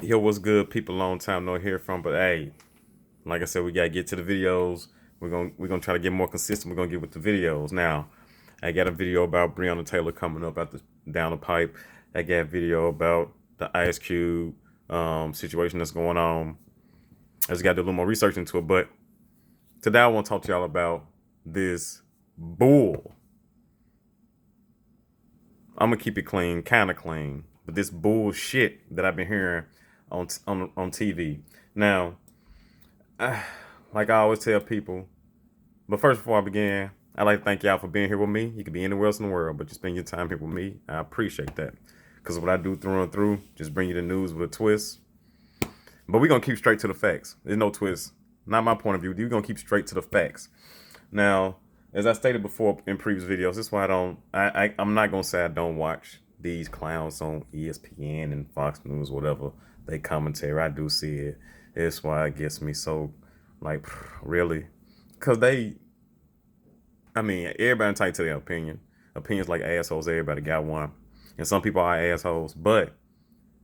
Yo, what's good, people? Long time no hear from, but hey, like I said, we gotta get to the videos. We're gonna try to get more consistent. We're gonna get with the videos. Now, I got a video about Breonna Taylor coming up at the down the pipe. I got a video about the Ice Cube situation that's going on. I just got to do a little more research into it. But today I want to talk to y'all about this bull. I'm gonna keep it clean, kind of clean, but this bullshit that I've been hearing on TV. Now, like I always tell people, but first before I begin, I'd like to thank y'all for being here with me. You could be anywhere else in the world, but you spend your time here with me. I appreciate that. Because what I do through and through, just bring you the news with a twist. But we're going to keep straight to the facts. There's no twist. Not my point of view. We're going to keep straight to the facts. Now, as I stated before in previous videos, this is why I'm not going to say I don't watch these clowns on ESPN and Fox News, whatever they commentary. I do see it. It's why it gets me so, like, really? Because everybody entitled to their opinion. Opinions like assholes, everybody got one. And some people are assholes. But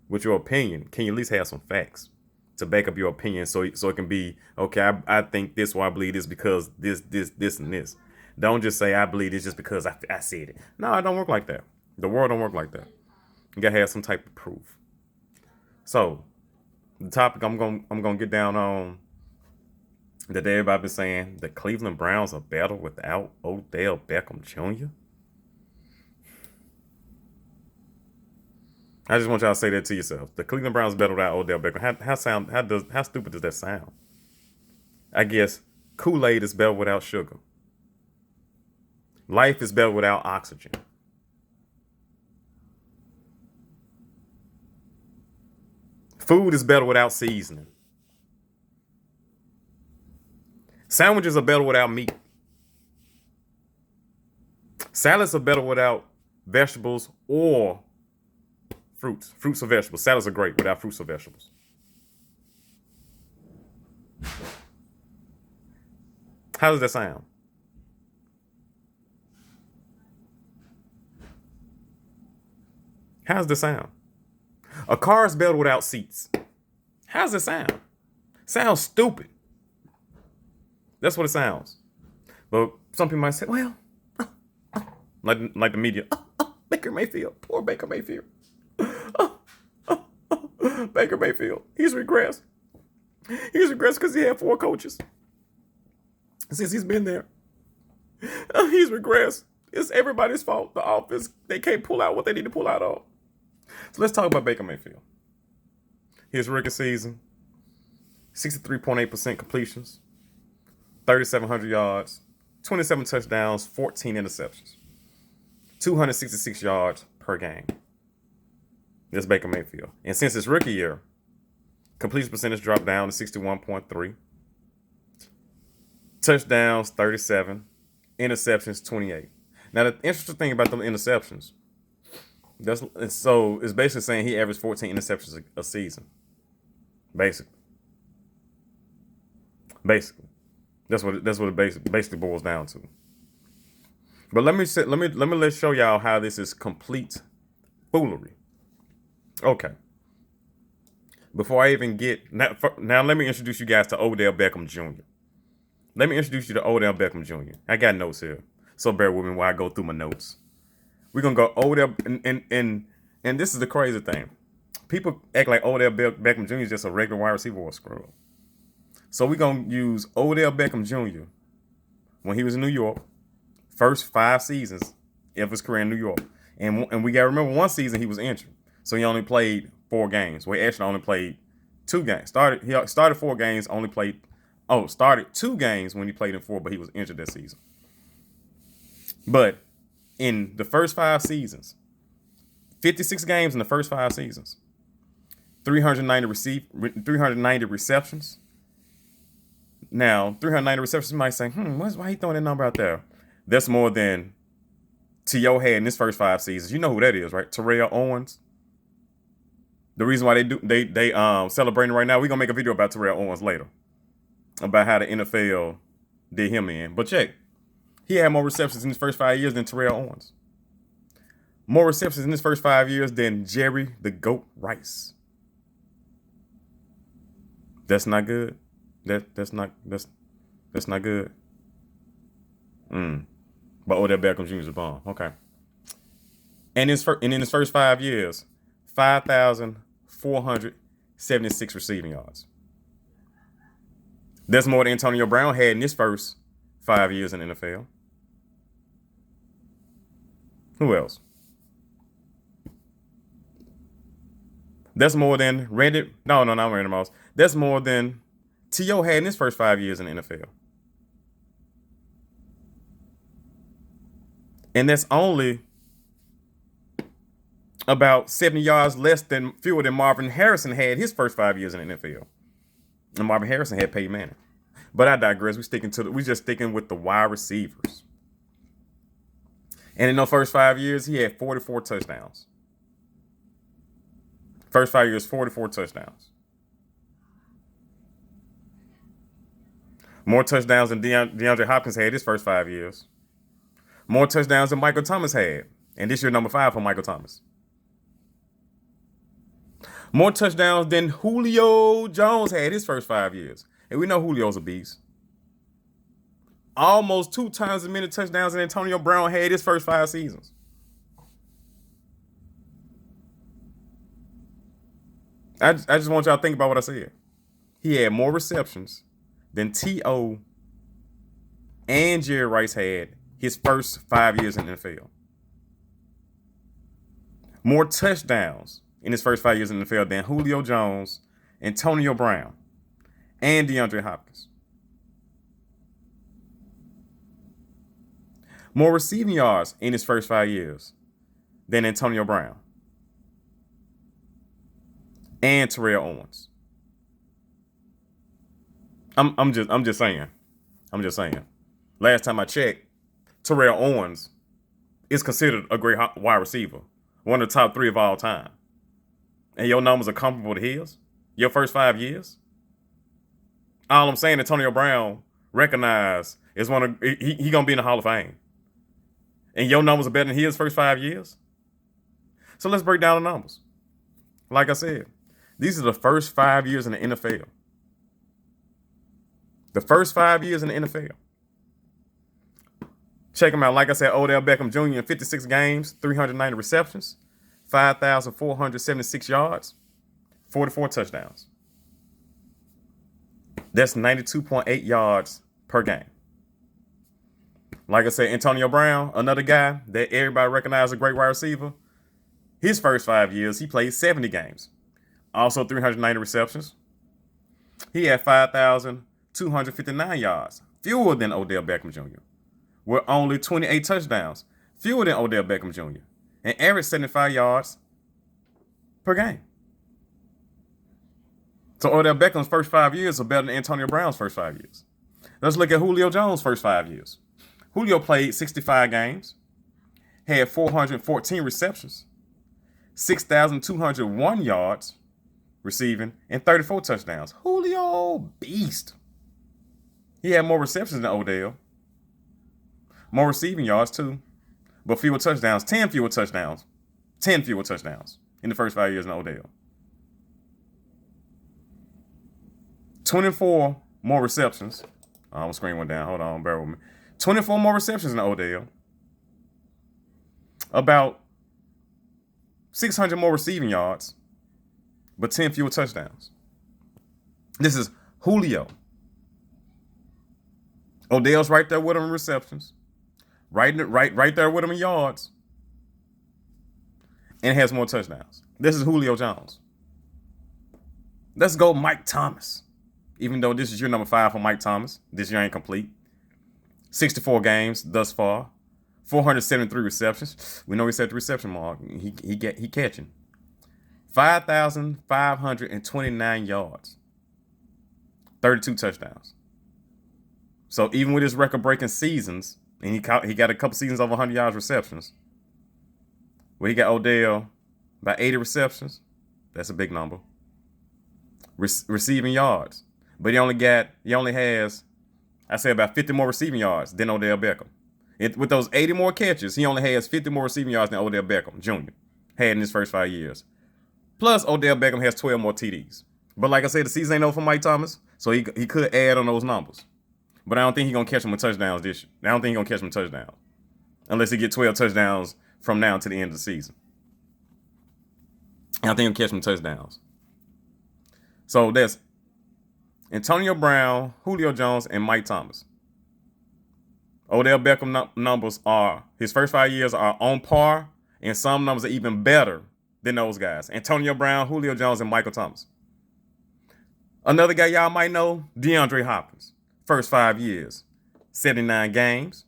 with your opinion, can you at least have some facts to back up your opinion so it can be, okay, I think this, or I believe this because this, and this. Don't just say, I believe this just because I said it. No, it don't work like that. The world don't work like that. You got to have some type of proof. So, the topic I'm gonna get down on that everybody been saying, the Cleveland Browns are better without Odell Beckham Jr. I just want y'all to say that to yourself. The Cleveland Browns better without Odell Beckham. How stupid does that sound? I guess Kool-Aid is better without sugar. Life is better without oxygen. Food is better without seasoning. Sandwiches are better without meat. Salads are better without vegetables or fruits. Fruits or vegetables. Salads are great without fruits or vegetables. How does that sound? How does that sound? A car is better without seats. How does it sound? Sounds stupid. That's what it sounds. But some people might say, well, like the media, Baker Mayfield, poor Baker Mayfield. Baker Mayfield, he's regressed. He's regressed because he had 4 coaches since he's been there. He's regressed. It's everybody's fault. The offense, they can't pull out what they need to pull out of. So let's talk about Baker Mayfield. His rookie season, 63.8% completions, 3,700 yards, 27 touchdowns, 14 interceptions, 266 yards per game. That's Baker Mayfield. And since his rookie year, completion percentage dropped down to 61.3, touchdowns 37, interceptions 28. Now the interesting thing about the interceptions, it's basically saying he averaged 14 interceptions a season. Basically, that's what it basically boils down to. But let's show y'all how this is complete foolery. Okay. Before I even get now, let me introduce you guys to Odell Beckham Jr. Let me introduce you to Odell Beckham Jr. I got notes here, so bear with me while I go through my notes. We're gonna go Odell, and this is the crazy thing. People act like Odell Beckham Jr. is just a regular wide receiver or a scrub. So we're gonna use Odell Beckham Jr. when he was in New York, first 5 seasons of his career in New York, and we gotta remember one season he was injured, so he only played 4 games. Well, he actually only played 2 games. He started 4 games, started 2 games when he played in 4, but he was injured that season. But in the first 5 seasons, 56 games in the first 5 seasons, 390 receptions. Now, 390 receptions, you might say, why he throwing that number out there? That's more than T.O. had in his first 5 seasons. You know who that is, right? Terrell Owens. The reason why they celebrating right now, we're gonna make a video about Terrell Owens later, about how the NFL did him in. But check, he had more receptions in his first 5 years than Terrell Owens. More receptions in his first 5 years than Jerry the Goat Rice. That's not good. That's not good. But Odell Beckham Jr. is a bomb. Okay. And in his first 5 years, 5,476 receiving yards. That's more than Antonio Brown had in his first 5 years in the NFL. Who else? That's more than Randy. No, not Randy Moss. That's more than T.O. had in his first 5 years in the NFL. And that's only about 70 yards fewer than Marvin Harrison had his first 5 years in the NFL. And Marvin Harrison had Peyton Manning. But I digress. We just sticking with the wide receivers. And in those first 5 years, he had 44 touchdowns. First 5 years, 44 touchdowns. More touchdowns than DeAndre Hopkins had his first 5 years. More touchdowns than Michael Thomas had. And this year, number 5 for Michael Thomas. More touchdowns than Julio Jones had his first 5 years. And we know Julio's a beast. Almost 2 times as many touchdowns than Antonio Brown had his first 5 seasons. I just want y'all to think about what I said. He had more receptions than T.O. and Jerry Rice had his first 5 years in the NFL. More touchdowns in his first 5 years in the NFL than Julio Jones, Antonio Brown, and DeAndre Hopkins. More receiving yards in his first 5 years than Antonio Brown and Terrell Owens. I'm just saying. Last time I checked, Terrell Owens is considered a great wide receiver, one of the top 3 of all time. And your numbers are comparable to his? Your first 5 years? All I'm saying, Antonio Brown recognized is he gonna be in the Hall of Fame. And your numbers are better than his first 5 years? So let's break down the numbers. Like I said, these are the first 5 years in the NFL. The first 5 years in the NFL. Check them out. Like I said, Odell Beckham Jr. in 56 games, 390 receptions, 5,476 yards, 44 touchdowns. That's 92.8 yards per game. Like I said, Antonio Brown, another guy that everybody recognizes a great wide receiver. His first 5 years, he played 70 games. Also 390 receptions. He had 5,259 yards, fewer than Odell Beckham Jr., with only 28 touchdowns, fewer than Odell Beckham Jr., and averaged 75 yards per game. So Odell Beckham's first 5 years are better than Antonio Brown's first 5 years. Let's look at Julio Jones' first 5 years. Julio played 65 games, had 414 receptions, 6,201 yards receiving, and 34 touchdowns. Julio, beast. He had more receptions than Odell. More receiving yards, too. But fewer touchdowns. 10 fewer touchdowns. 10 fewer touchdowns in the first 5 years than Odell. 24 more receptions. I'm going to screen one down. Hold on, bear with me. 24 more receptions than Odell. About 600 more receiving yards, but 10 fewer touchdowns. This is Julio. Odell's right there with him in receptions. Right there with him in yards. And has more touchdowns. This is Julio Jones. Let's go Mike Thomas. Even though this is your number 5 for Mike Thomas, this year ain't complete. 64 games thus far. 473 receptions. We know he's at the reception mark. He catching. 5,529 yards. 32 touchdowns. So even with his record-breaking seasons, and he got a couple seasons over 100 yards receptions, where he got Odell by 80 receptions, that's a big number. Receiving yards. But he only has, I say, about 50 more receiving yards than Odell Beckham. With those 80 more catches, he only has 50 more receiving yards than Odell Beckham Jr. had in his first 5 years. Plus, Odell Beckham has 12 more TDs. But like I said, the season ain't over for Mike Thomas, so he could add on those numbers. But I don't think he's gonna catch him with touchdowns this year. I don't think he's gonna catch him with touchdowns unless he get 12 touchdowns from now to the end of the season. I think he'll catch him touchdowns. So that's Antonio Brown, Julio Jones, and Mike Thomas. Odell Beckham numbers are, his first 5 years are on par, and some numbers are even better than those guys. Antonio Brown, Julio Jones, and Michael Thomas. Another guy y'all might know, DeAndre Hopkins. First 5 years, 79 games,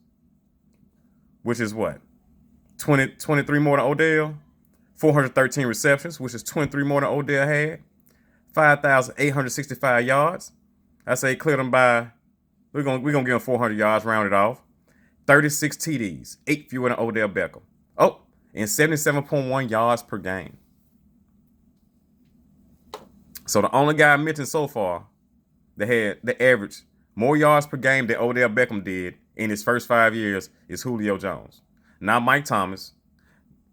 which is what? 23 more than Odell. 413 receptions, which is 23 more than Odell had. 5,865 yards. I say clear them by, we're gonna give him 400 yards, rounded off. 36 TDs, 8 fewer than Odell Beckham. Oh, and 77.1 yards per game. So the only guy I mentioned so far that had the average more yards per game than Odell Beckham did in his first 5 years is Julio Jones. Not Mike Thomas,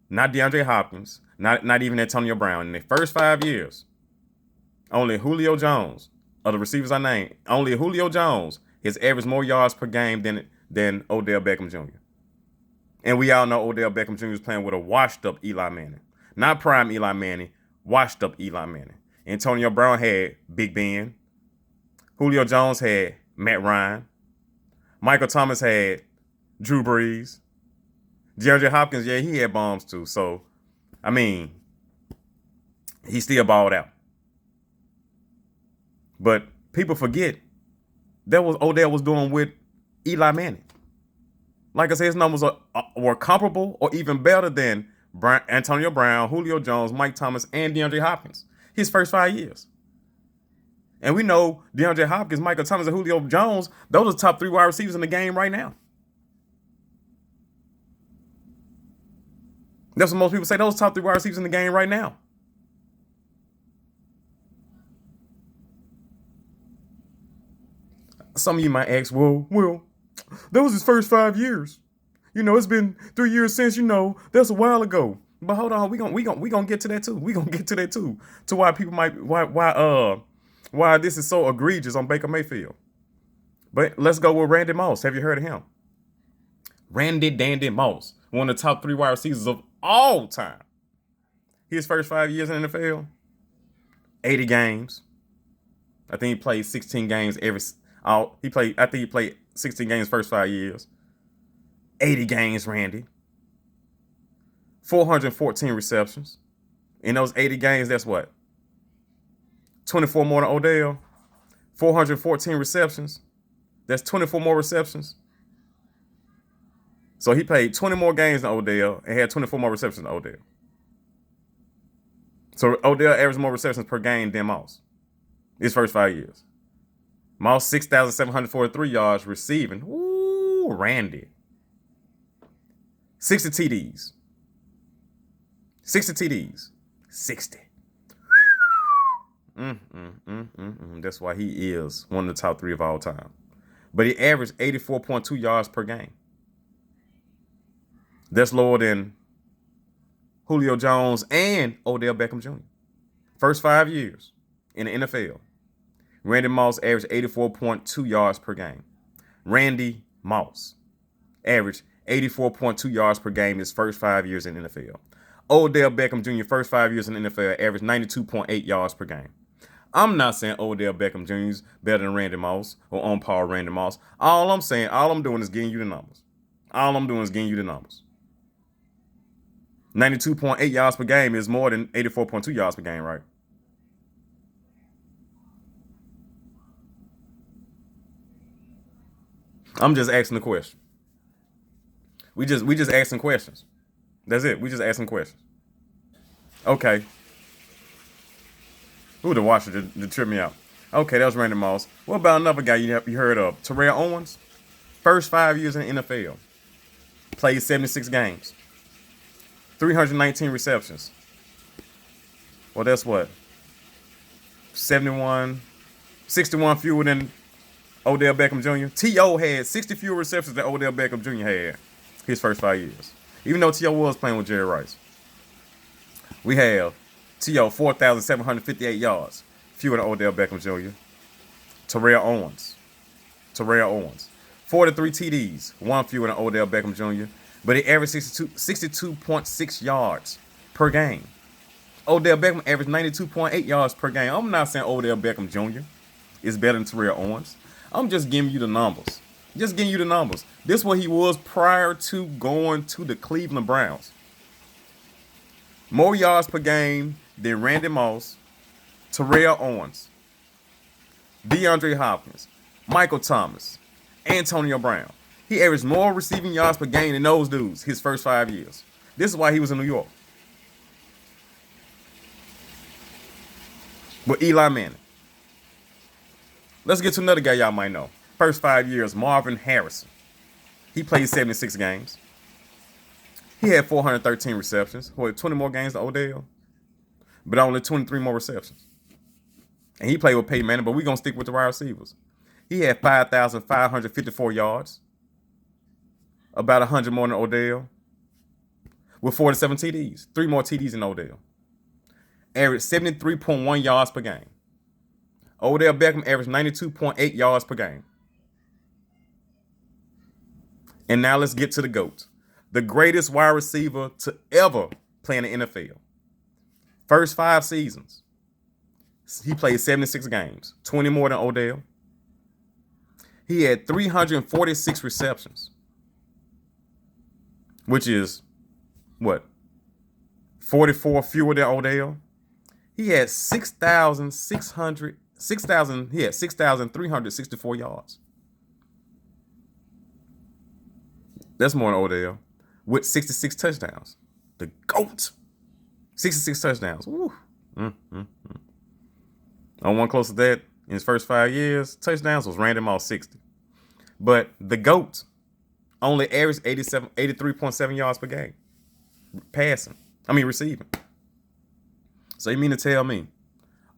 not DeAndre Hopkins, not even Antonio Brown. In the first 5 years, only Julio Jones, of the receivers I named, only Julio Jones has averaged more yards per game than Odell Beckham Jr. And we all know Odell Beckham Jr. is playing with a washed-up Eli Manning. Not prime Eli Manning, washed-up Eli Manning. Antonio Brown had Big Ben. Julio Jones had Matt Ryan. Michael Thomas had Drew Brees. DeAndre Hopkins, yeah, he had bombs too. So, I mean, he still balled out. But people forget that was Odell was doing with Eli Manning. Like I said, his numbers were comparable or even better than Antonio Brown, Julio Jones, Mike Thomas, and DeAndre Hopkins. His first 5 years. And we know DeAndre Hopkins, Michael Thomas, and Julio Jones, those are the top 3 wide receivers in the game right now. That's what most people say. Those top 3 wide receivers in the game right now. Some of you might ask, well, that was his first 5 years. You know, it's been 3 years since, that's a while ago. But hold on, we gonna get to that too. We gonna get to that too. To why people might why this is so egregious on Baker Mayfield. But let's go with Randy Moss. Have you heard of him? Randy Dandy Moss, one of the top 3 wide receivers of all time. His first 5 years in the NFL, 80 games. I think he played 16 games I think he played 16 games first 5 years. 80 games, Randy. 414 receptions. In those 80 games, that's what? 24 more than Odell. 414 receptions. That's 24 more receptions. So he played 20 more games than Odell and had 24 more receptions than Odell. So Odell averaged more receptions per game than Moss. His first 5 years. Moss, 6,743 yards receiving. Ooh, Randy. 60 TDs. 60 TDs. 60. That's why he is one of the top 3 of all time. But he averaged 84.2 yards per game. That's lower than Julio Jones and Odell Beckham Jr. First 5 years in the NFL. Randy Moss averaged 84.2 yards per game. Randy Moss averaged 84.2 yards per game his first 5 years in the NFL. Odell Beckham Jr. first 5 years in the NFL averaged 92.8 yards per game. I'm not saying Odell Beckham Jr. is better than Randy Moss or on par with Randy Moss. All I'm doing is getting you the numbers. 92.8 yards per game is more than 84.2 yards per game, right? I'm just asking the question. We just asking questions. That's it. We just asking questions. Okay. Ooh, the washer to trip me out. Okay, that was Randy Moss. What about another guy you heard of? Terrell Owens. First 5 years in the NFL. Played 76 games. 319 receptions. Well, that's what? 61 fewer than Odell Beckham Jr. T.O. had 60 fewer receptions than Odell Beckham Jr. had his first 5 years. Even though T.O. was playing with Jerry Rice. We have T.O. 4,758 yards. fewer than Odell Beckham Jr. Terrell Owens. 43 TDs, one fewer than Odell Beckham Jr. But he averaged 62.6 yards per game. Odell Beckham averaged 92.8 yards per game. I'm not saying Odell Beckham Jr. is better than Terrell Owens. I'm just giving you the numbers. This is what he was prior to going to the Cleveland Browns. More yards per game than Randy Moss, Terrell Owens, DeAndre Hopkins, Michael Thomas, Antonio Brown. He averaged more receiving yards per game than those dudes his first 5 years. This is why he was in New York. With Eli Manning. Let's get to another guy y'all might know. First 5 years, Marvin Harrison. He played 76 games. He had 413 receptions. 20 more games than Odell, but only 23 more receptions. And he played with Peyton Manning, but we're going to stick with the wide receivers. He had 5,554 yards, about 100 more than Odell, with 47 TDs, 3 more TDs than Odell. Averaged 73.1 yards per game. Odell Beckham averaged 92.8 yards per game. And now let's get to the GOAT. The greatest wide receiver to ever play in the NFL. First 5 seasons, he played 76 games, 20 more than Odell. He had 346 receptions, which is, what, 44 fewer than Odell. He had 6,364 yards. That's more than Odell, with 66 touchdowns. The GOAT. 66 touchdowns. Woo. On one close to that, in his first 5 years, touchdowns was Randy Moss 60. But the GOAT only averaged 83.7 yards per game. Receiving. So you mean to tell me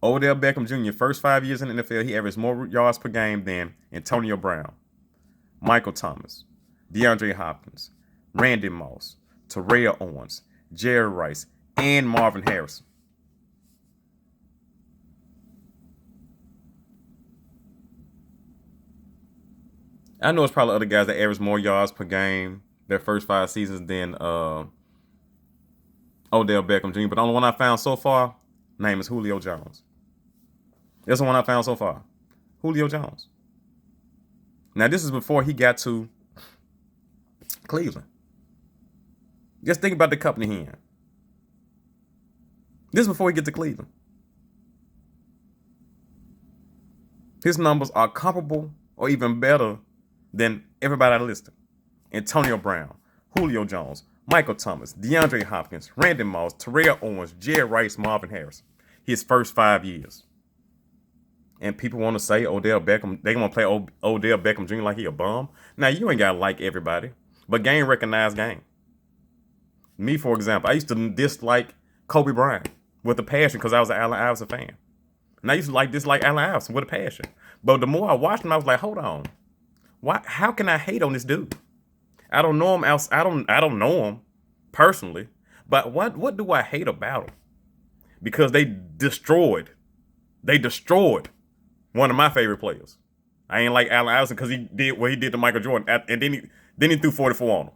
Odell Beckham Jr., first 5 years in the NFL, he averaged more yards per game than Antonio Brown, Michael Thomas, DeAndre Hopkins, Randy Moss, Terrell Owens, Jerry Rice, and Marvin Harrison. I know it's probably other guys that average more yards per game their first 5 seasons than Odell Beckham Jr., but the only one I found so far, name is Julio Jones. That's the one I found so far. Julio Jones. Now, this is before he got to Cleveland. Just think about the company he in. This is before he gets to Cleveland. His numbers are comparable or even better than everybody I listed. Antonio Brown, Julio Jones, Michael Thomas, DeAndre Hopkins, Randy Moss, Terrell Owens, Jerry Rice, Marvin Harrison. His first 5 years. And people want to say Odell Beckham, they want to play Odell Beckham Jr. like he a bum. Now, you ain't got to like everybody, but game recognized game. Me, for example, I used to dislike Kobe Bryant with a passion because I was an Allen Iverson fan. And I used to dislike Allen Iverson with a passion. But the more I watched him, I was like, hold on. How can I hate on this dude? I don't know him else. I don't know him personally. But what do I hate about him? Because they destroyed one of my favorite players. I ain't like Allen Iverson because he did what he did to Michael Jordan, and then he threw 44 on him.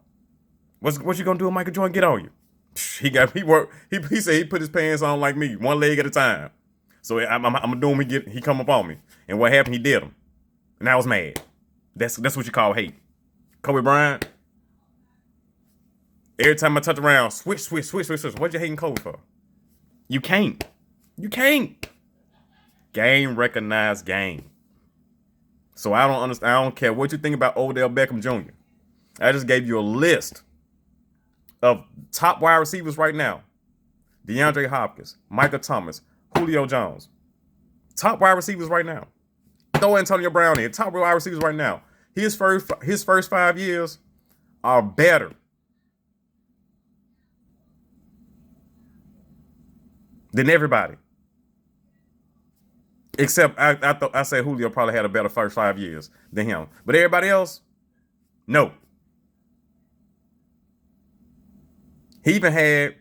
What you gonna do with Michael Jordan? Get on you. He said he put his pants on like me, one leg at a time. So I'm gonna do him. He come up on me, and what happened? He did him, and I was mad. That's what you call hate. Kobe Bryant. Every time I touch around, switch. What you hating Kobe for? You can't. Game recognized game. So I don't understand. I don't care what you think about Odell Beckham Jr. I just gave you a list of top wide receivers right now. DeAndre Hopkins, Michael Thomas, Julio Jones. Top wide receivers right now. Throw Antonio Brown in. Top wide receivers right now. His first 5 years are better than everybody. Except I say Julio probably had a better first 5 years than him. But everybody else, no. He even had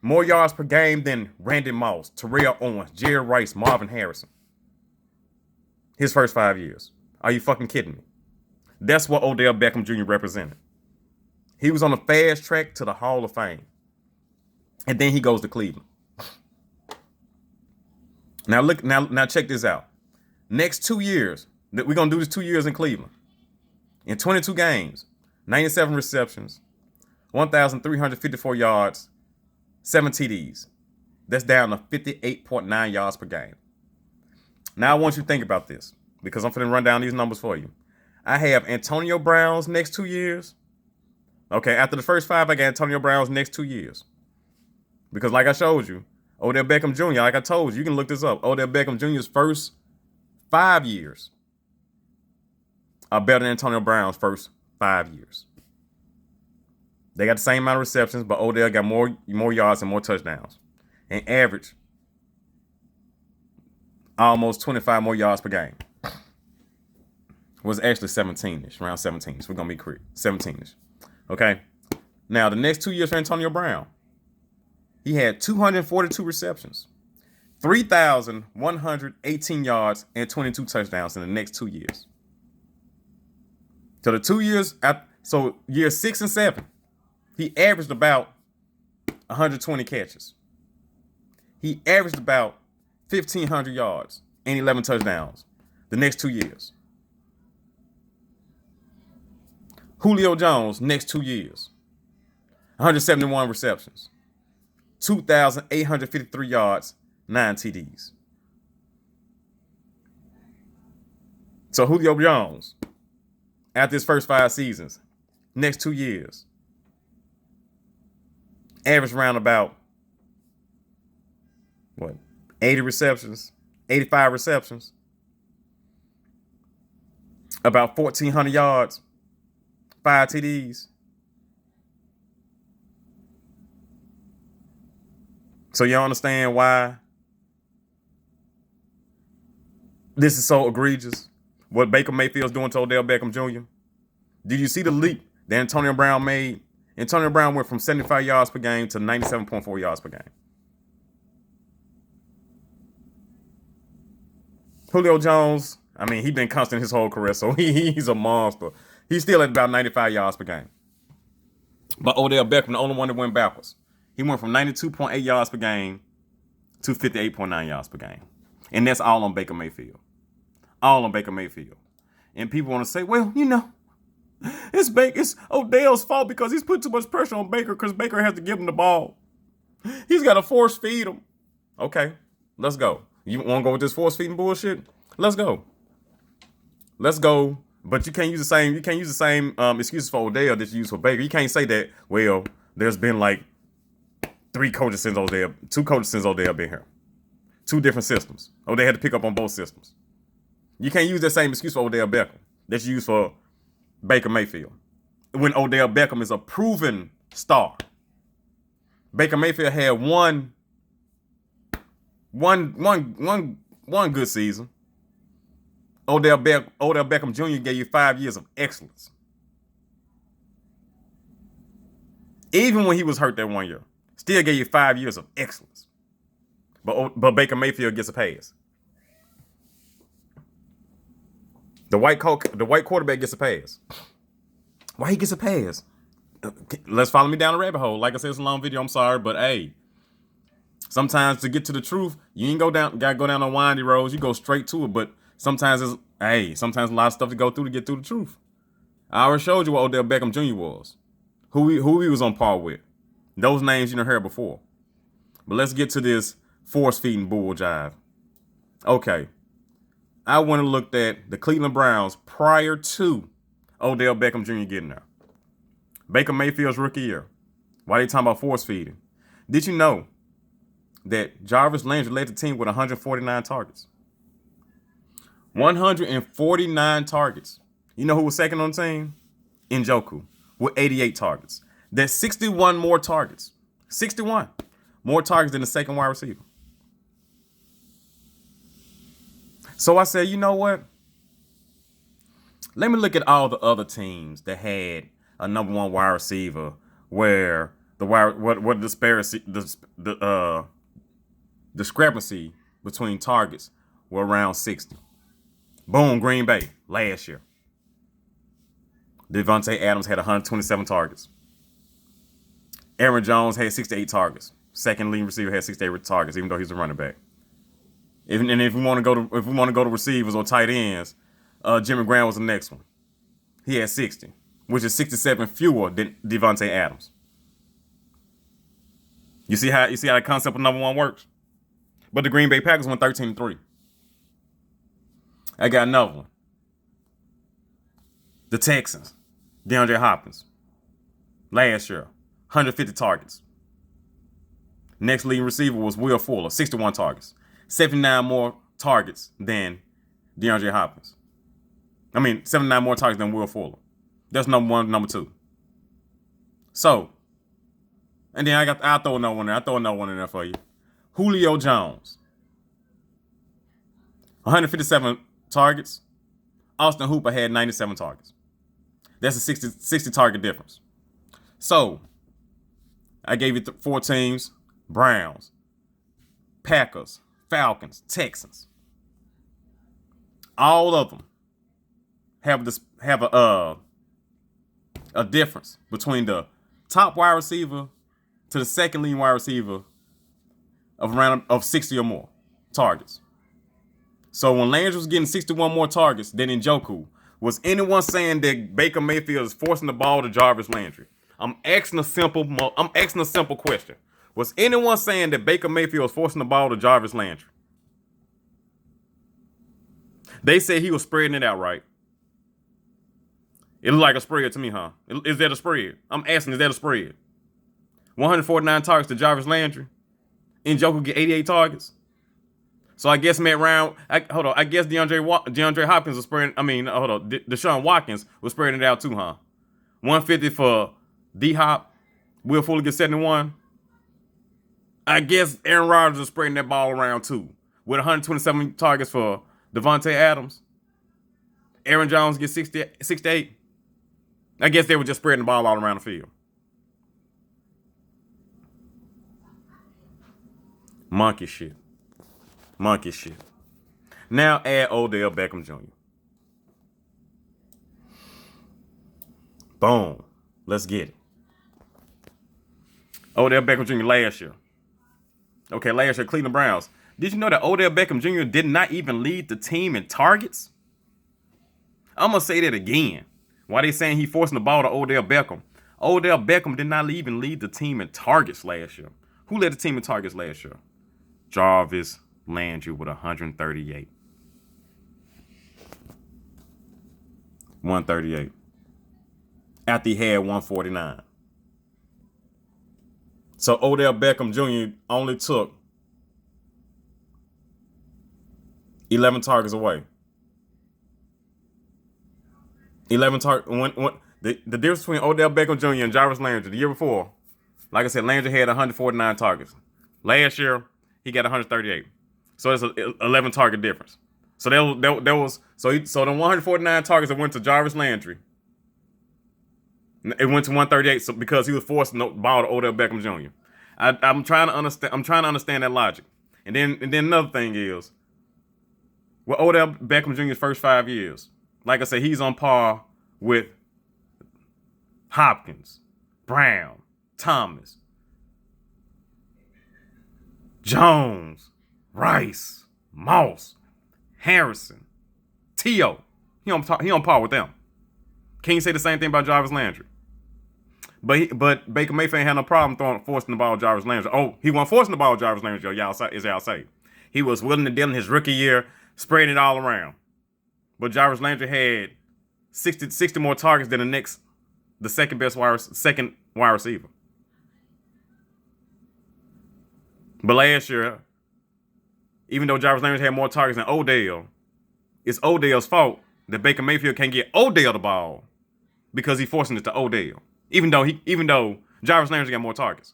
More yards per game than Randy Moss, Terrell Owens, Jerry Rice, Marvin Harrison. His first 5 years. Are you fucking kidding me? That's what Odell Beckham Jr. represented. He was on the fast track to the Hall of Fame. And then he goes to Cleveland. Now check this out. Next 2 years, we're going to do this 2 years in Cleveland. In 22 games, 97 receptions, 1,354 yards, 7 TDs. That's down to 58.9 yards per game. Now I want you to think about this because I'm going to run down these numbers for you. I have Antonio Brown's next 2 years. Okay, after the first 5, I got Antonio Brown's next 2 years. Because like I showed you, Odell Beckham Jr., like I told you, you can look this up. Odell Beckham Jr.'s first 5 years are better than Antonio Brown's first 5 years. They got the same amount of receptions, but Odell got more yards and more touchdowns. And average almost 25 more yards per game. Was actually 17-ish, around 17-ish. We're going to be correct. 17-ish. Okay? Now, the next 2 years for Antonio Brown, he had 242 receptions, 3,118 yards, and 22 touchdowns in the next 2 years. So the 2 years, years 6 and 7, he averaged about 120 catches. He averaged about 1,500 yards and 11 touchdowns the next 2 years. Julio Jones, next 2 years, 171 receptions, 2,853 yards, 9 TDs. So Julio Jones, after his first 5 seasons, next 2 years, averaged around about, 80 receptions, 85 receptions, about 1,400 yards, 5 TDs. So you understand why this is so egregious? What Baker Mayfield's doing to Odell Beckham Jr. Did you see the leap that Antonio Brown made? Antonio Brown went from 75 yards per game to 97.4 yards per game. Julio Jones, I mean, he's been constant his whole career, so he's a monster. He's still at about 95 yards per game. But Odell Beckham, the only one that went backwards. He went from 92.8 yards per game to 58.9 yards per game. And that's all on Baker Mayfield. All on Baker Mayfield. And people want to say, well, it's Odell's fault because he's put too much pressure on Baker because Baker has to give him the ball. He's got to force feed him. Okay, let's go. You want to go with this force feeding bullshit? Let's go. But you can't use the same excuses for Odell that you use for Baker. You can't say that, well, there's been like 2 coaches since Odell been here. 2 different systems. Odell had to pick up on both systems. You can't use that same excuse for Odell Beckham that you use for Baker Mayfield. When Odell Beckham is a proven star. Baker Mayfield had one good season. Odell Beckham Jr. gave you 5 years of excellence. Even when he was hurt that 1 year, still gave you 5 years of excellence. But Baker Mayfield gets a pass. The white quarterback gets a pass. Why he gets a pass? Let's follow me down the rabbit hole. Like I said, it's a long video. I'm sorry, but hey, sometimes to get to the truth, you ain't gotta go down the windy roads. You go straight to it. But sometimes a lot of stuff to go through to get through the truth. I already showed you what Odell Beckham Jr. was, who he was on par with. Those names you done heard before. But let's get to this force feeding bull jive. Okay. I went and looked at the Cleveland Browns prior to Odell Beckham Jr. getting there. Baker Mayfield's rookie year. Why are they talking about force feeding? Did you know that Jarvis Landry led the team with 149 targets? 149 targets. You know who was second on the team? Njoku with 88 targets. That's 61 more targets. 61 more targets than the second wide receiver. So I said, you know what? Let me look at all the other teams that had a number 1 wide receiver where what the discrepancy between targets were around 60. Boom, Green Bay last year. Devontae Adams had 127 targets. Aaron Jones had 68 targets. Second leading receiver had 68 targets, even though he's a running back. And if we want to go to receivers or tight ends, Jimmy Graham was the next one. He had 60, which is 67 fewer than Devontae Adams. You see how the concept of number one works? But the Green Bay Packers went 13-3. I got another one. The Texans, DeAndre Hopkins, last year, 150 targets. Next leading receiver was Will Fuller, 61 targets. 79 more targets than DeAndre Hopkins. 79 more targets than Will Fuller. That's number one, number two. So, and then I'll throw another one there. I'll throw another one in there for you. Julio Jones, 157 targets. Austin Hooper had 97 targets. That's a 60 target difference. So, I gave you 4 teams: Browns, Packers, Falcons, Texans. All of them have a difference between the top wide receiver to the second leading wide receiver of 60 or more targets. So when Landry was getting 61 more targets than Njoku, was anyone saying that Baker Mayfield is forcing the ball to Jarvis Landry? I'm asking a simple question. Was anyone saying that Baker Mayfield was forcing the ball to Jarvis Landry? They said he was spreading it out, right? It looked like a spread to me, huh? Is that a spread? I'm asking, is that a spread? 149 targets to Jarvis Landry. Njoku get 88 targets. So I guess Matt Ryan, I guess DeAndre Hopkins was spreading, Deshaun Watkins was spreading it out too, huh? 150 for D-Hop. Will Fuller get 71. I guess Aaron Rodgers was spreading that ball around too. With 127 targets for Devontae Adams. Aaron Jones gets 68. I guess they were just spreading the ball all around the field. Monkey shit. Now add Odell Beckham Jr. Boom. Let's get it. Odell Beckham Jr. last year. Okay, last year, Cleveland Browns. Did you know that Odell Beckham Jr. did not even lead the team in targets? I'm going to say that again. Why they saying he forcing the ball to Odell Beckham? Odell Beckham did not even lead the team in targets last year. Who led the team in targets last year? Jarvis Landry with 138. 138. After he had 149. So Odell Beckham Jr. only took 11 targets away. 11 targets. The difference between Odell Beckham Jr. and Jarvis Landry the year before, like I said, Landry had 149 targets. Last year, he got 138. So it's an 11 target difference. So the 149 targets that went to Jarvis Landry, it went to 138 because he was forcing the ball to Odell Beckham Jr. I'm trying to understand that logic. And then another thing is, with Odell Beckham Jr.'s first 5 years, like I said, he's on par with Hopkins, Brown, Thomas, Jones, Rice, Moss, Harrison, T.O. He on par with them. Can you say the same thing about Jarvis Landry? But Baker Mayfield ain't had no problem forcing the ball to Jarvis Landry. Oh, he wasn't forcing the ball to Jarvis Landry, y'all say. He was willing to deal in his rookie year, spreading it all around. But Jarvis Landry had 60 more targets than the second wide receiver. But last year, even though Jarvis Landry had more targets than Odell, it's Odell's fault that Baker Mayfield can't get Odell the ball because he's forcing it to Odell. Even though Jarvis Landry got more targets.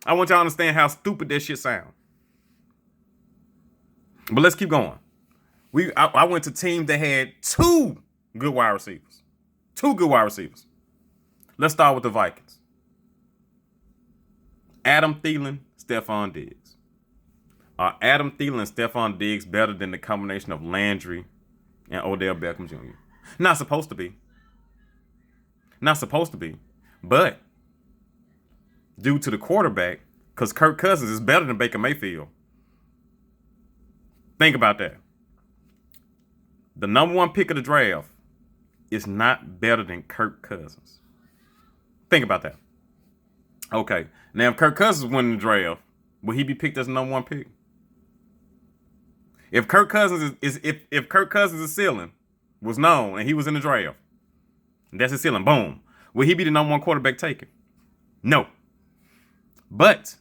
I want y'all to understand how stupid that shit sounds. But let's keep going. I went to teams that had 2 good wide receivers. 2 good wide receivers. Let's start with the Vikings. Adam Thielen, Stephon Diggs. Are Adam Thielen and Stephon Diggs better than the combination of Landry and Odell Beckham Jr.? Not supposed to be. Not supposed to be. But due to the quarterback, because Kirk Cousins is better than Baker Mayfield. Think about that. The number one pick of the draft is not better than Kirk Cousins. Think about that. Okay. Now, if Kirk Cousins won the draft, will he be picked as the number one pick? If Kirk Cousins if Kirk Cousins' ceiling was known and he was in the draft, and that's his ceiling, boom, will he be the number one quarterback taken? No. But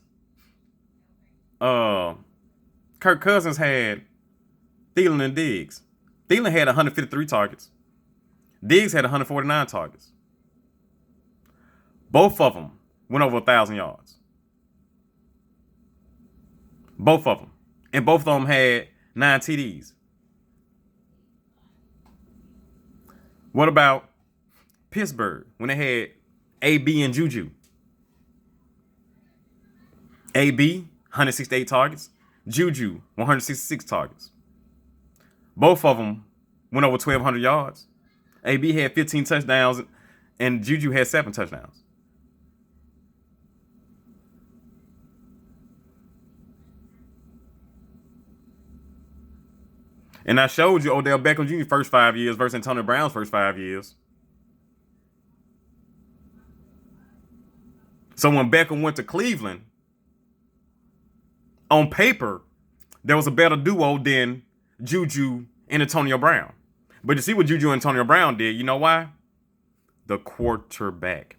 Kirk Cousins had Thielen and Diggs. Thielen had 153 targets. Diggs had 149 targets. Both of them went over 1,000 yards. Both of them. And both of them had 9 TDs. What about Pittsburgh when they had AB and Juju? AB, 168 targets. Juju, 166 targets. Both of them went over 1,200 yards. AB had 15 touchdowns and Juju had 7 touchdowns. And I showed you Odell Beckham Jr. first 5 years versus Antonio Brown's first 5 years. So when Beckham went to Cleveland, on paper, there was a better duo than Juju and Antonio Brown. But you see what Juju and Antonio Brown did. You know why? The quarterback.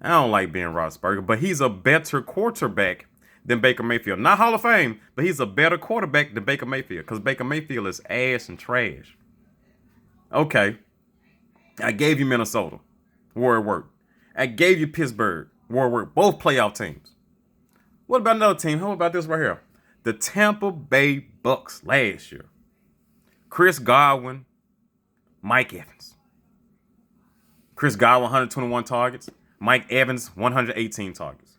I don't like Ben Roethlisberger, but he's a better quarterback than Baker Mayfield. Not Hall of Fame, but he's a better quarterback than Baker Mayfield because Baker Mayfield is ass and trash. Okay. I gave you Minnesota, where it worked. I gave you Pittsburgh, where it worked. Both playoff teams. What about another team? How about this right here? The Tampa Bay Bucks last year. Chris Godwin, Mike Evans. Chris Godwin, 121 targets. Mike Evans, 118 targets.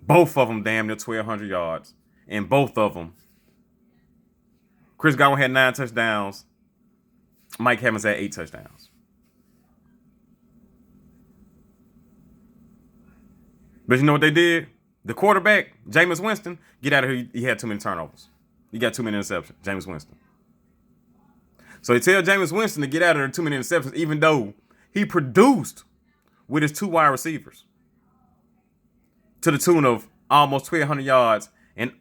Both of them damn near 1,200 yards. And both of them, Chris Godwin had 9 touchdowns. Mike Evans had 8 touchdowns. But you know what they did? The quarterback, Jameis Winston, get out of here. He had too many turnovers. He got too many interceptions, Jameis Winston. So they tell Jameis Winston to get out of there, too many interceptions, even though he produced with his 2 wide receivers to the tune of almost 1,200 yards and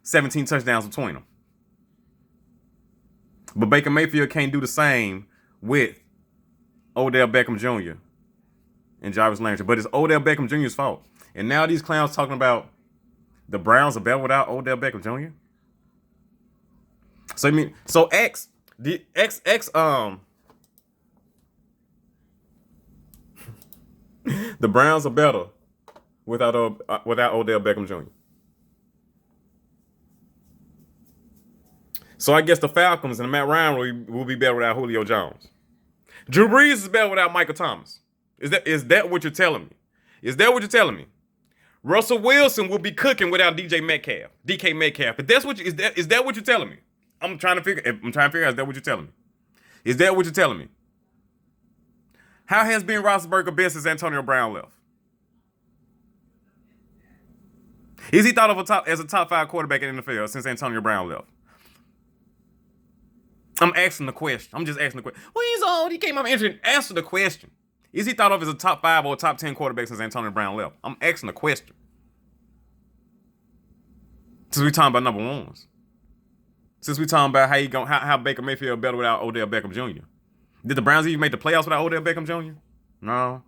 17 touchdowns between them. But Baker Mayfield can't do the same with Odell Beckham Jr. and Jarvis Landry. But it's Odell Beckham Jr.'s fault. And now these clowns talking about the Browns are better without Odell Beckham Jr. So the Browns are better without Odell Beckham Jr. So I guess the Falcons and Matt Ryan will be better without Julio Jones. Drew Brees is better without Michael Thomas. Is that what you're telling me? Is that what you're telling me? Russell Wilson will be cooking without DK Metcalf. If that's what is that what you're telling me? I'm trying to figure out, is that what you're telling me? Is that what you're telling me? How has Ben Roethlisberger been since Antonio Brown left? Is he thought of as a top 5 quarterback in the NFL since Antonio Brown left? I'm asking the question. I'm just asking the question. Well, he's old. He came up answering. Answer the question. Is he thought of as a top 5 or a top 10 quarterback since Antonio Brown left? I'm asking the question. Since we're talking about number ones. Since we're talking about how Baker Mayfield better without Odell Beckham Jr. Did the Browns even make the playoffs without Odell Beckham Jr.? No.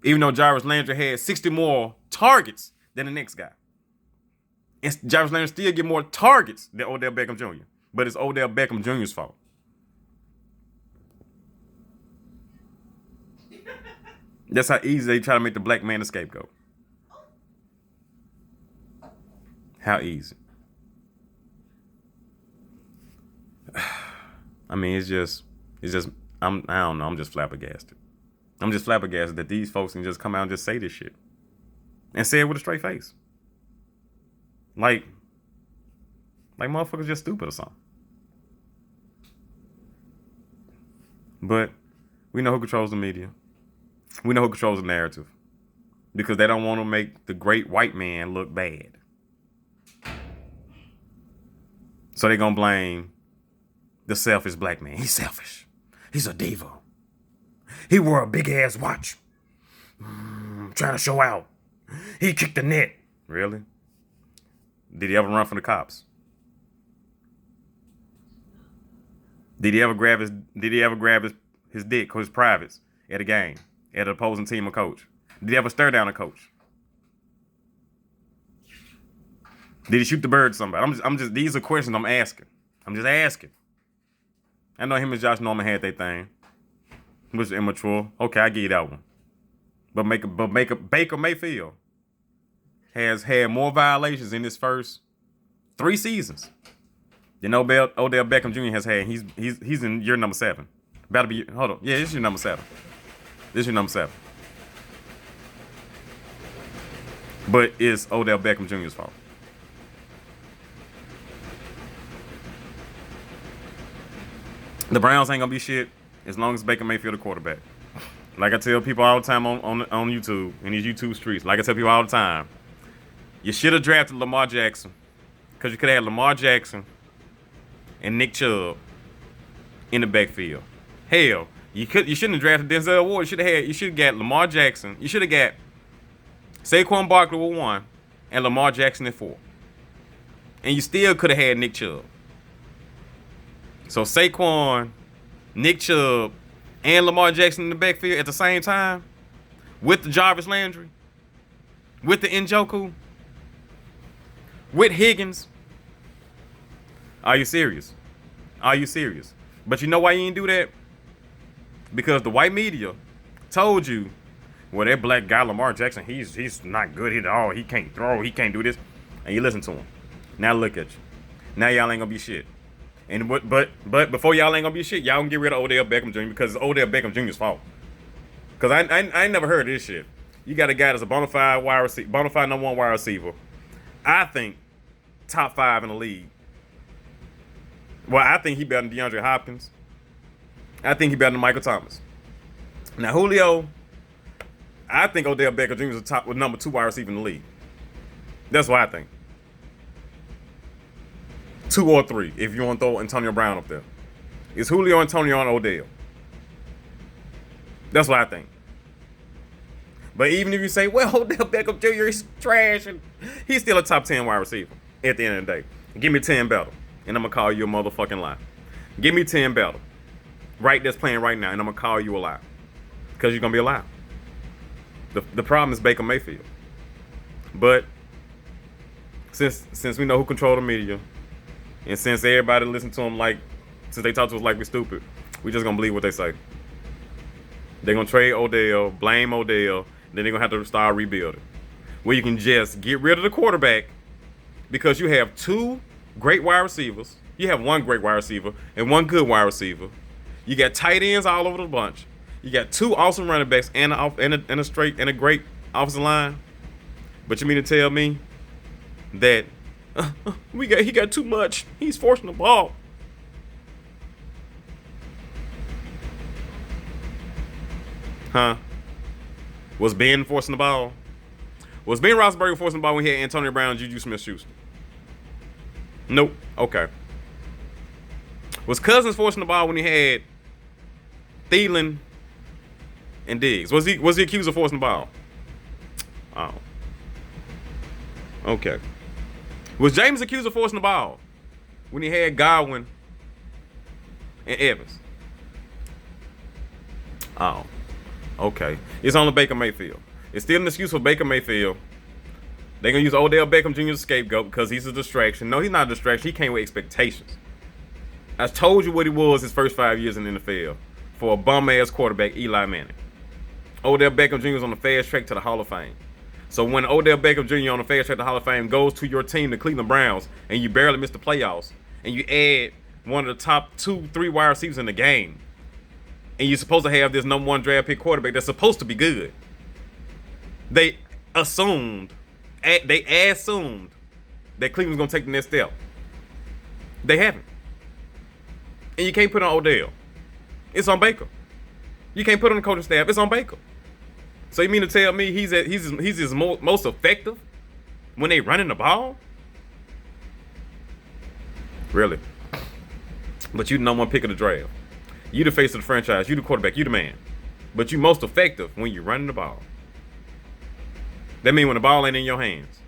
Even though Jarvis Landry had 60 more targets than the next guy. And Jarvis Landry still get more targets than Odell Beckham Jr. But it's Odell Beckham Jr.'s fault. That's how easy they try to make the black man a scapegoat. How easy. I mean, I don't know. I'm just flabbergasted. I'm just flabbergasted that these folks can just come out and just say this shit and say it with a straight face. Like motherfuckers just stupid or something. But we know who controls the media. We know who controls the narrative. Because they don't want to make the great white man look bad. So they're going to blame the selfish black man. He's selfish. He's a diva. He wore a big ass watch. Trying to show out. He kicked the net. Really? Did he ever run from the cops? Did he ever grab his dick or his privates at a game, at an opposing team or coach? Did he ever stare down a coach? Did he shoot the bird at somebody? I'm just these are questions I'm asking. I'm just asking. I know him and Josh Norman had their thing. Was immature. Okay, I give you that one. But Baker Mayfield has had more violations in his first 3 seasons than Odell Beckham Jr. has had. He's in year number 7. About to be. Hold on. Yeah, this is your number 7. This is your number 7. But it's Odell Beckham Jr.'s fault. The Browns ain't gonna be shit as long as Baker Mayfield the quarterback. Like I tell people all the time on YouTube, in these YouTube streets, like I tell people all the time, you should have drafted Lamar Jackson because you could have had Lamar Jackson and Nick Chubb in the backfield. Hell, you shouldn't have drafted Denzel Ward. You should have got Lamar Jackson. You should have got Saquon Barkley with 1 and Lamar Jackson at 4. And you still could have had Nick Chubb. So Saquon, Nick Chubb, and Lamar Jackson in the backfield at the same time with the Jarvis Landry, with the Njoku, with Higgins. Are you serious? Are you serious? But you know why you didn't do that? Because the white media told you, well, that black guy Lamar Jackson, he's not good at all. He can't throw. He can't do this. And you listen to him. Now look at you. Now y'all ain't gonna be shit. And but before y'all ain't gonna be shit, y'all gonna get rid of Odell Beckham Jr. because it's Odell Beckham Jr.'s fault. Cause I ain't never heard of this shit. You got a guy that's a bona fide number 1 wide receiver. I think top 5 in the league. Well, I think he better than DeAndre Hopkins. I think he better than Michael Thomas. Now Julio, I think Odell Beckham Jr. is the number 2 wide receiver in the league. That's what I think. 2 or 3, if you want to throw Antonio Brown up there. It's Julio, Antonio, and Odell. That's what I think. But even if you say, well, Odell Beckham Jr. is trash, and he's still a top 10 wide receiver at the end of the day. Give me 10 better, and I'm going to call you a motherfucking lie. Give me 10 better. Right, that's playing right now, and I'm going to call you a lie. Because you're going to be a lie. The problem is Baker Mayfield. But since we know who control the media, and since everybody listen to them since they talk to us like we're stupid, we just gonna believe what they say. They're gonna trade Odell, blame Odell, then they're gonna have to start rebuilding. Where you can just get rid of the quarterback because you have 2 great wide receivers. You have 1 great wide receiver and 1 good wide receiver. You got tight ends all over the bunch. You got 2 awesome running backs and a great offensive line. But you mean to tell me that he got too much. He's forcing the ball. Huh? Was Ben forcing the ball? Was Ben Roethlisberger forcing the ball when he had Antonio Brown and Juju Smith-Schuster? Nope. Okay. Was Cousins forcing the ball when he had Thielen and Diggs? Was he accused of forcing the ball? Oh. Okay. Was James accused of forcing the ball when he had Godwin and Evans? Oh, okay. It's on the Baker Mayfield. It's still an excuse for Baker Mayfield. They're going to use Odell Beckham Jr. as a scapegoat because he's a distraction. No, he's not a distraction. He came with expectations. I told you what he was his first 5 years in the NFL for a bum-ass quarterback, Eli Manning. Odell Beckham Jr. was on the fast track to the Hall of Fame. So when Odell Beckham Jr. on the fast track to the Hall of Fame goes to your team, the Cleveland Browns, and you barely miss the playoffs, and you add one of the top 2-3 wide receivers in the game, and you're supposed to have this #1 draft pick quarterback that's supposed to be good. They assumed that Cleveland's gonna take the next step. They haven't. And you can't put on Odell. It's on Baker. You can't put on the coaching staff. It's on Baker. So you mean to tell me he's his most effective when they running the ball? Really? But you the #1 pick of the draft. You the face of the franchise. You the quarterback. You the man. But you most effective when you're running the ball. That means when the ball ain't in your hands.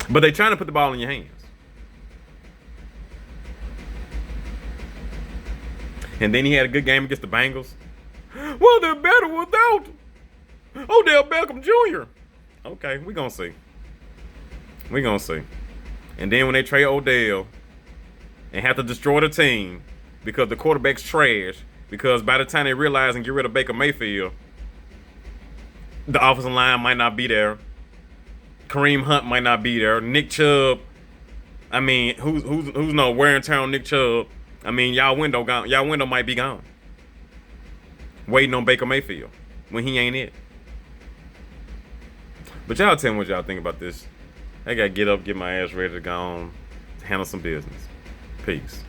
But they trying to put the ball in your hands. And then he had a good game against the Bengals. Well, they're better without Odell Beckham Jr. Okay, we're going to see. We're going to see. And then when they trade Odell and have to destroy the team because the quarterback's trash, because by the time they realize and get rid of Baker Mayfield, the offensive line might not be there. Kareem Hunt might not be there. Nick Chubb. I mean, who's no wear and tear on Nick Chubb? I mean, y'all window gone. Y'all window might be gone. Waiting on Baker Mayfield when he ain't it. But y'all tell me what y'all think about this. I gotta get up, get my ass ready to go on, handle some business. Peace.